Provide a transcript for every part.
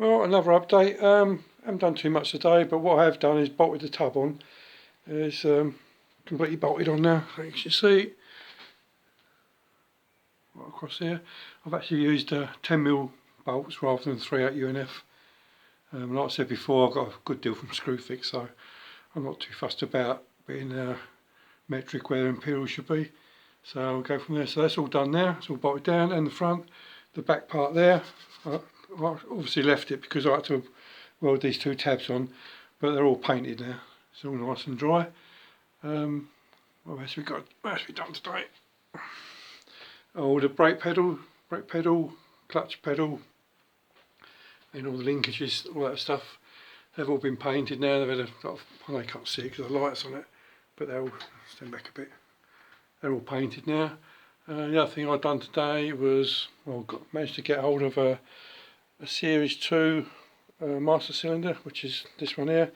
Well, another update. Haven't done too much today, but what I have done is bolted the tub on. It's completely bolted on now, as you can see. Right across here. I've actually used 10mm bolts rather than 3/8 UNF. Like I said before, I've got a good deal from Screwfix, so I'm not too fussed about being metric where the imperial should be. So I'll go from there. So that's all done now. It's all bolted down, and the front, the back part there. I obviously left it because I had to weld these two tabs on, but they're all painted now. It's all nice and dry. What else we got? What else we done today? Oh, the brake pedal, clutch pedal, and all the linkages, all that stuff. They've all been painted now. They've had a lot of, well, they can't see it because the lights on it, but they're all, stand back a bit. They're all painted now. The other thing I've done today was, well, managed to get hold of a Series 2 master cylinder, which is this one here.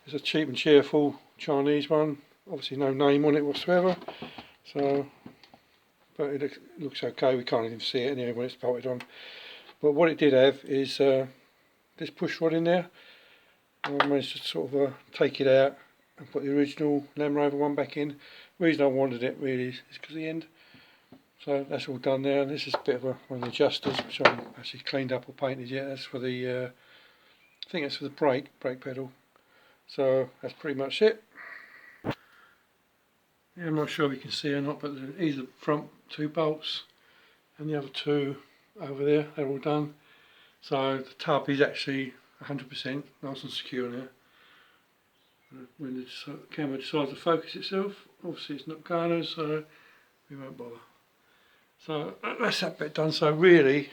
It's a cheap and cheerful Chinese one. Obviously no name on it whatsoever. So, but it looks okay. We can't even see it anyway when it's bolted on. But what it did have is this push rod in there. I managed to sort of take it out and put the original Land Rover one back in. The reason I wanted it really is because of the end. So that's all done now. This is a bit of one of the adjusters, which I haven't actually cleaned up or painted yet. That's for the, I think that's for the brake pedal. So that's pretty much it. Yeah, I'm not sure if you can see or not, but these are the front two bolts and the other two over there, they're all done. So the tub is actually 100% nice and secure now. When the camera decides to focus itself, obviously it's not going to, so we won't bother. So that's that bit done. So really,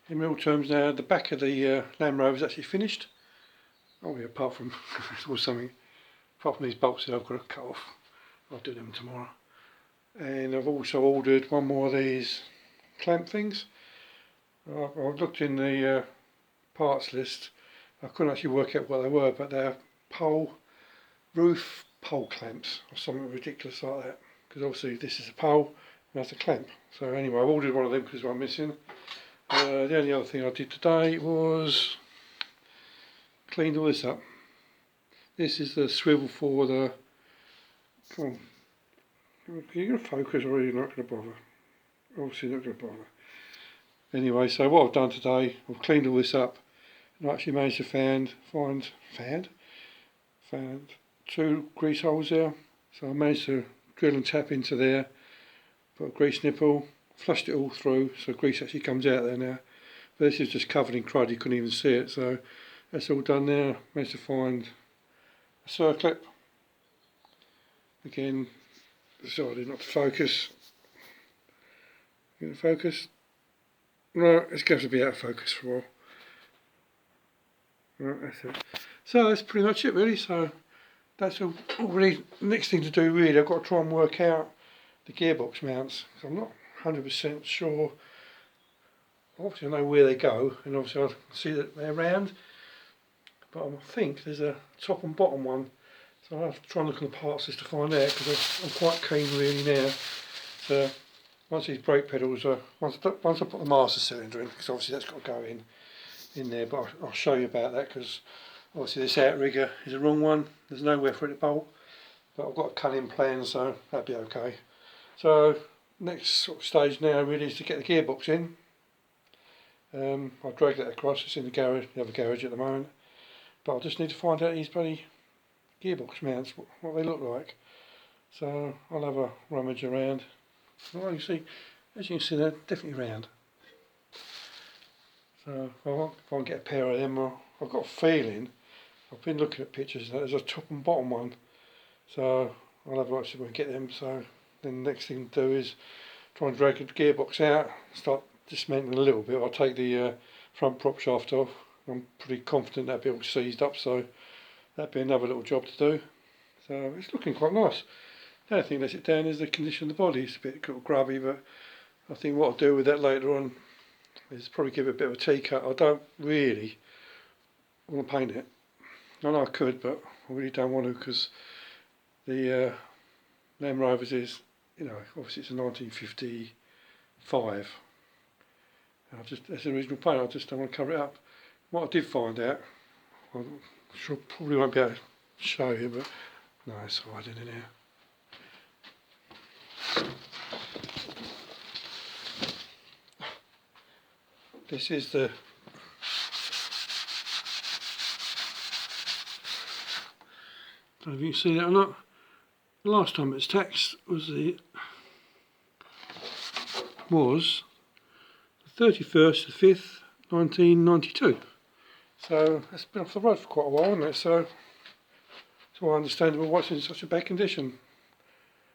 in real terms now, the back of the Land Rover is actually finished. Oh yeah, apart from apart from these bolts that I've got to cut off. I'll do them tomorrow. And I've also ordered one more of these clamp things. I've looked in the parts list. I couldn't actually work out what they were, but they're roof pole clamps or something ridiculous like that. Because obviously this is a pole and that's a clamp. So anyway, I've ordered one of them because I'm missing. The only other thing I did today was cleaned all this up. This is the swivel for the. Come on. Are you going to focus or are you not going to bother? Obviously not going to bother. Anyway, so what I've done today, I've cleaned all this up and I actually managed to find two grease holes there. So I managed to drill and tap into there, put a grease nipple, flushed it all through so grease actually comes out there now. But this is just covered in crud, you couldn't even see it, so that's all done now. Managed to find a circlip. Again, decided not to focus. Going to focus? No, it's going to be out of focus for a while. Right, that's it. So that's pretty much it really. So that's all really. Next thing to do really, I've got to try and work out the gearbox mounts. So I'm not 100% sure. Obviously I know where they go, and obviously I can see that they're round. But I think there's a top and bottom one. So I'll have to try and look on the parts list to find out, because I'm quite keen really now. So once these brake pedals are, once I put the master cylinder in, because obviously that's got to go in there, but I'll show you about that, because obviously this outrigger is the wrong one. There's nowhere for it to bolt, but I've got a cunning plan, so that'll be okay. So next sort of stage now really is to get the gearbox in. I'll drag that across. It's in the garage, the other garage at the moment, but I just need to find out these bloody gearbox mounts, what they look like. So I'll have a rummage around. Well, as you can see, they're definitely round. So if I can get a pair of them, I've got a feeling, I've been looking at pictures, that there's a top and bottom one. So I'll have to get them. So then the next thing to do is try and drag the gearbox out, start dismantling a little bit. I'll take the front prop shaft off. I'm pretty confident that'll be all seized up, so that'd be another little job to do. So it's looking quite nice. The only thing that lets it down is the condition of the body. It's a bit grubby, but I think what I'll do with that later on is probably give it a bit of a T-cut. I don't really want to paint it. I know I could, but I really don't want to, because the Land Rovers is, obviously it's a 1955. And that's the original paint. I just don't want to cover it up. what I did find out, I probably won't be able to show you, but no, it's hiding in here. This is the don't know if you can see that or not. The last time it's taxed was the 31st of the 5th, 1992. So it's been off the road for quite a while, hasn't it? So it's all understandable why it's in such a bad condition.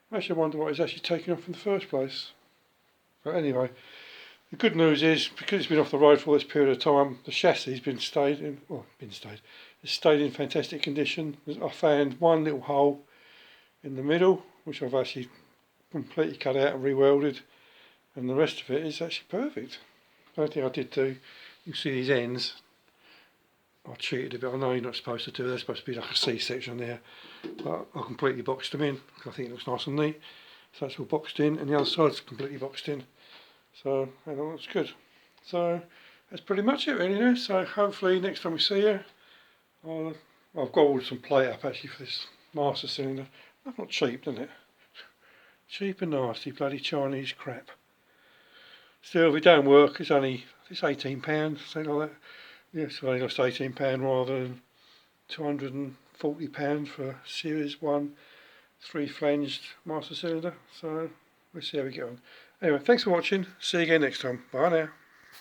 I actually wonder what it's actually taken off in the first place. But anyway, the good news is, because it's been off the road for all this period of time, the chassis it's stayed in fantastic condition. I found one little hole in the middle, which I've actually completely cut out and re-welded, and the rest of it is actually perfect. The only thing I did do, you can see these ends, I cheated a bit. I know you're not supposed to do, they're supposed to be like a C-section there, but I completely boxed them in because I think it looks nice and neat. So that's all boxed in, and the other side's completely boxed in. So that looks good. So that's pretty much it really now. So hopefully next time we see you, I've got all some plate up actually for this master cylinder. That's not cheap, isn't it? Cheap and nasty, bloody Chinese crap. Still, if it don't work, it's £18, something like that. Yes, I only lost £18 rather than £240 for Series 1 3-flanged master cylinder. So we'll see how we get on. Anyway, thanks for watching. See you again next time. Bye now.